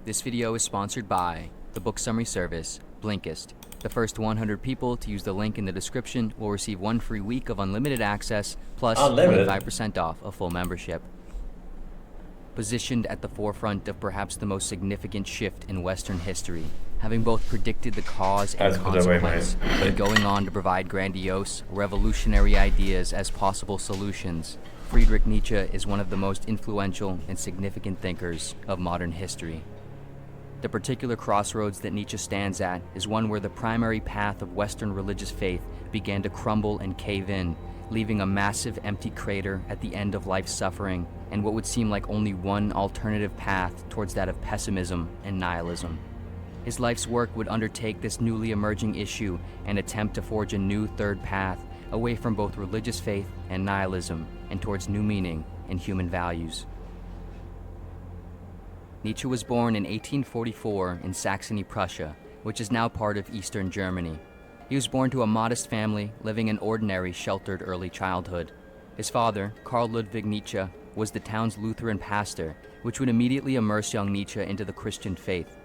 This video is sponsored by the book summary service, Blinkist. The first 100 people to use the link in the description will receive 1 free week of unlimited access, plus 25% off a full membership. Positioned at the forefront of perhaps the most significant shift in Western history, having both predicted the cause and consequence, and going on to provide grandiose, revolutionary ideas as possible solutions, Friedrich Nietzsche is one of the most influential and significant thinkers of modern history. The particular crossroads that Nietzsche stands at is one where the primary path of Western religious faith began to crumble and cave in, leaving a massive empty crater at the end of life's suffering, and what would seem like only one alternative path towards that of pessimism and nihilism. His life's work would undertake this newly emerging issue and attempt to forge a new third path away from both religious faith and nihilism, and towards new meaning and human values. Nietzsche was born in 1844 in Saxony, Prussia, which is now part of Eastern Germany. He was born to a modest family, living an ordinary, sheltered early childhood. His father, Karl Ludwig Nietzsche, was the town's Lutheran pastor, which would immediately immerse young Nietzsche into the Christian faith.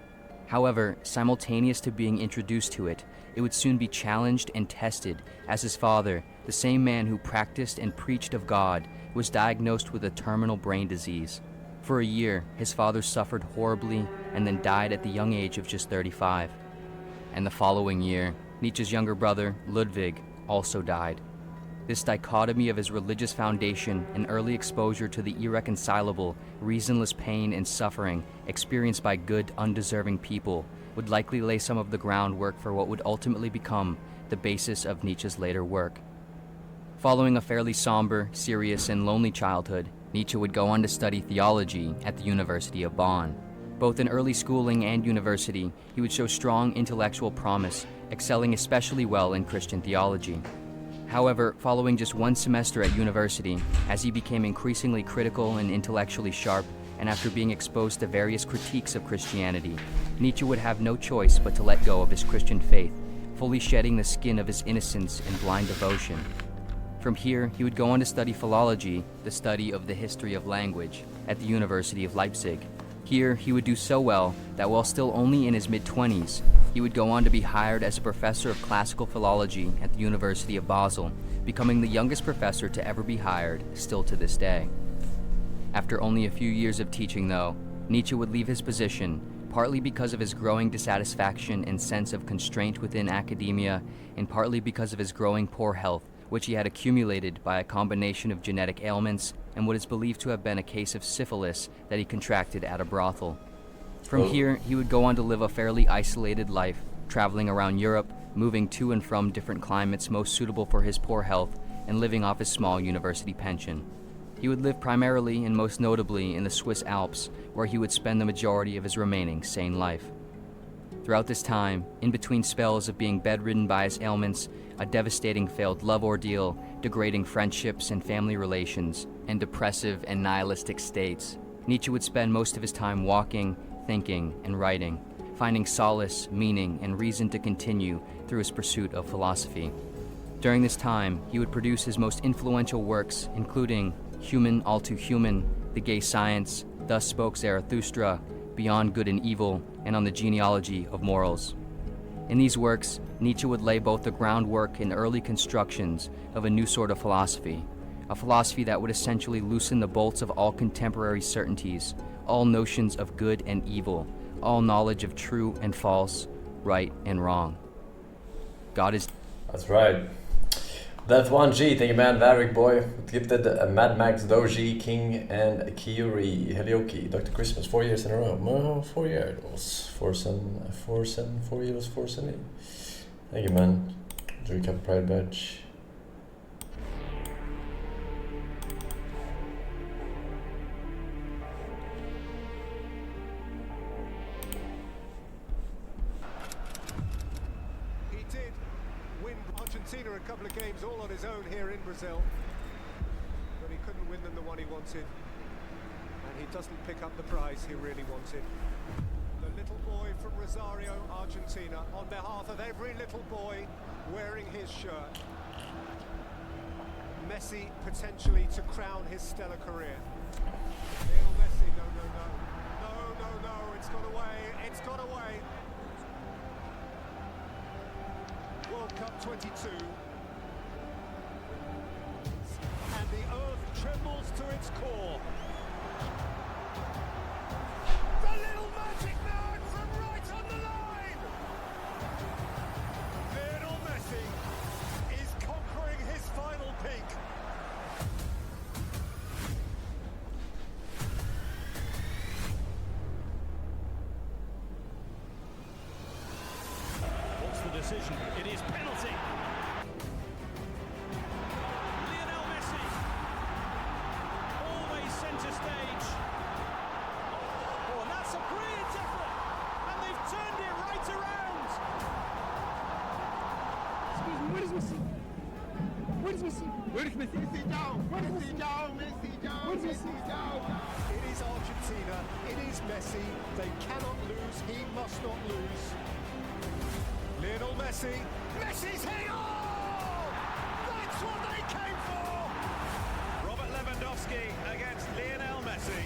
However, simultaneous to being introduced to it, it would soon be challenged and tested, as his father, the same man who practiced and preached of God, was diagnosed with a terminal brain disease. For a year, his father suffered horribly and then died at the young age of just 35. And the following year, Nietzsche's younger brother, Ludwig, also died. This dichotomy of his religious foundation and early exposure to the irreconcilable, reasonless pain and suffering experienced by good, undeserving people would likely lay some of the groundwork for what would ultimately become the basis of Nietzsche's later work. Following a fairly somber, serious, and lonely childhood, Nietzsche would go on to study theology at the University of Bonn. Both in early schooling and university, he would show strong intellectual promise, excelling especially well in Christian theology. However, following just one semester at university, as he became increasingly critical and intellectually sharp, and after being exposed to various critiques of Christianity, Nietzsche would have no choice but to let go of his Christian faith, fully shedding the skin of his innocence and blind devotion. From here, he would go on to study philology, the study of the history of language, at the University of Leipzig. Here, he would do so well that while still only in his mid-20s, he would go on to be hired as a professor of classical philology at the University of Basel, becoming the youngest professor to ever be hired, still to this day. After only a few years of teaching, though, Nietzsche would leave his position, partly because of his growing dissatisfaction and sense of constraint within academia, and partly because of his growing poor health, which he had accumulated by a combination of genetic ailments and what is believed to have been a case of syphilis that he contracted at a brothel. From here, he would go on to live a fairly isolated life, traveling around Europe, moving to and from different climates most suitable for his poor health, and living off his small university pension. He would live primarily and most notably in the Swiss Alps, where he would spend the majority of his remaining sane life. Throughout this time, in between spells of being bedridden by his ailments, a devastating failed love ordeal, degrading friendships and family relations, and depressive and nihilistic states, Nietzsche would spend most of his time walking, thinking, and writing, finding solace, meaning, and reason to continue through his pursuit of philosophy. During this time, he would produce his most influential works, including Human, All Too Human, The Gay Science, Thus Spoke Zarathustra, Beyond Good and Evil, and On the Genealogy of Morals. In these works, Nietzsche would lay both the groundwork and early constructions of a new sort of philosophy, a philosophy that would essentially loosen the bolts of all contemporary certainties, all notions of good and evil, all knowledge of true and false, right and wrong. God is... That's right. That's 1G, thank you man, Varric boy, gifted Mad Max, Doji, King, and Kiuri, Helioki, Dr. Christmas, 4 years in a row. No, 4 years. Forsen, 4 years, Forsen. Thank you man. Recap Pride Badge. Argentina a couple of games all on his own here in Brazil, but he couldn't win them the one he wanted, and he doesn't pick up the prize he really wanted. The little boy from Rosario, Argentina, on behalf of every little boy wearing his shirt. Messi potentially to crown his stellar career. Lionel Messi, no, it's got away. 22. And the earth trembles to its core. The little magic man from right on the line! Lionel Messi is conquering his final peak. What's the decision? It is penalty. Lionel Messi, always centre stage. Oh, and that's a brilliant effort, and they've turned it right around. Excuse me, where is Messi? Where is Messi? Where is Messi? Messi down! Messi down! Messi down! Where is Messi down? It is Argentina, it is Messi. They cannot lose, he must not lose. Lionel Messi, Messi's hit! Oh! That's what they came for! Robert Lewandowski against Lionel Messi.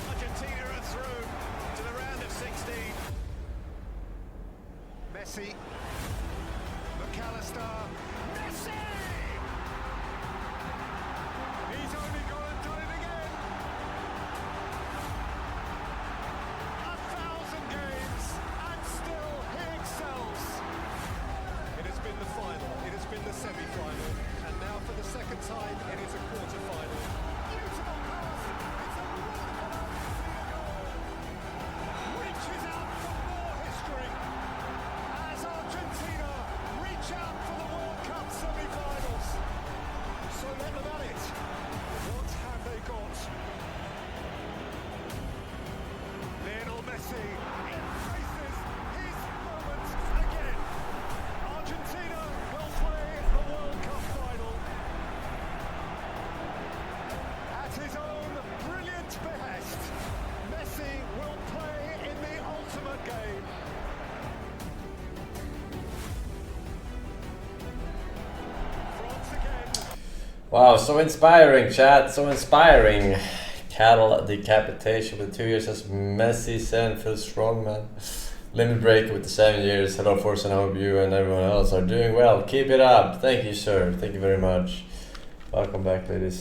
Argentina are through to the round of 16. Messi, McAllister, Messi! He's only gone and done it again. 1,000 games and still he excels. It has been the final, it has been the semi-final, and now for the second time it is a quarter-final. Beautiful pass, it's a wonderful Argentina goal. Reaches out for more history as Argentina reach out for the World Cup semi-finals. So let them at it. What have they got? Lionel Messi embraces his moment again. Argentina will play the World Cup final. At his own brilliant behest, Messi will play in the ultimate game. France again. Wow, so inspiring, chat, so inspiring. Cattle decapitation with 2 years as Messi, Phil Strongman. Limit breaker with the 7 years. Hello, Forsen, I hope you and everyone else are doing well. Keep it up. Thank you, sir. Thank you very much. Welcome back, ladies.